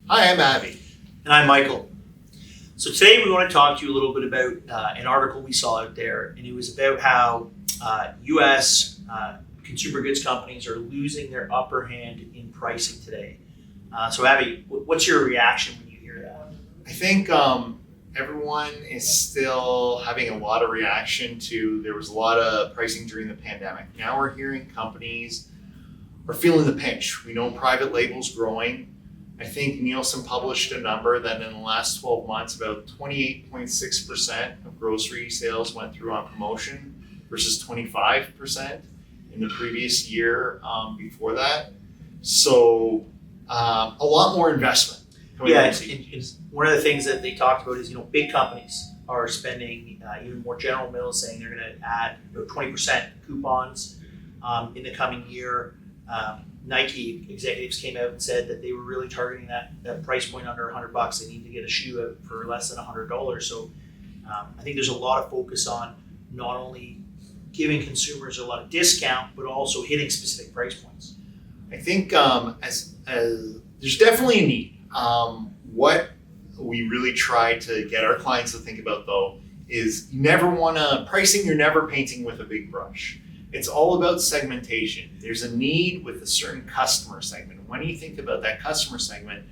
Hi, I'm Abby. And I'm Michael. So today we want to talk to you a little bit about an article we saw out there, and it was about how U.S. Consumer goods companies are losing their upper hand in pricing today. So Abby, what's your reaction when you hear that? I think everyone is still having a lot of reaction to, there was a lot of pricing during the pandemic. Now we're hearing companies are feeling the pinch. We know private label's growing. I think Nielsen published a number that in the last 12 months, about 28.6% of grocery sales went through on promotion versus 25% in the previous year before that. So a lot more investment. Yeah, it's one of the things that they talked about is, big companies are spending, even more General Mills saying they're going to add 20% coupons in the coming year. Nike executives came out and said that they were really targeting that price point under $100. They need to get a shoe out for less than $100. So I think there's a lot of focus on not only giving consumers a lot of discount, but also hitting specific price points. I think as there's definitely a need. What we really try to get our clients to think about, though, is you never want to pricing. You're never painting with a big brush. It's all about segmentation. There's a need with a certain customer segment. When you think about that customer segment,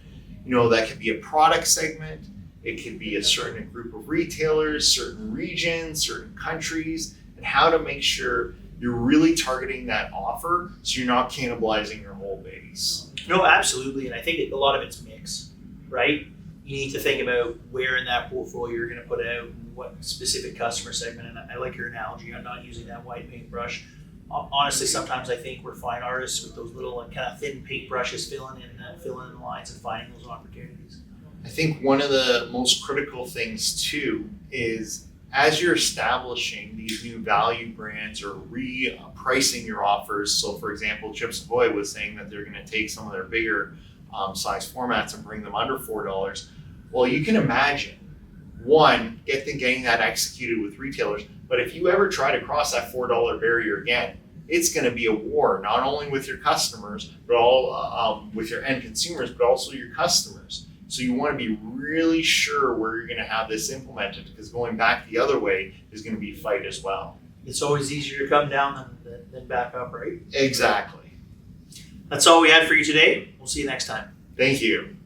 that could be a product segment. It could be a certain group of retailers, certain regions, certain countries, and how to make sure you're really targeting that offer so you're not cannibalizing your whole base. No, absolutely. And I think a lot of it's mix, right? You need to think about where in that portfolio you're going to put it out and what specific customer segment. And I like your analogy. I'm not using that wide paintbrush. Honestly, sometimes I think we're fine artists with those little kind of thin paintbrushes filling in the lines and finding those opportunities. I think one of the most critical things too is as you're establishing these new value brands or repricing your offers. So for example, Chips Ahoy was saying that they're going to take some of their bigger size formats and bring them under $4. Well, you can imagine, one, getting that executed with retailers, but if you ever try to cross that $4 barrier again, it's going to be a war, not only with your customers, but all with your end consumers, but also your customers. So you want to be really sure where you're going to have this implemented, because going back the other way is going to be a fight as well. It's always easier to come down than back up, right? Exactly. That's all we had for you today. We'll see you next time. Thank you.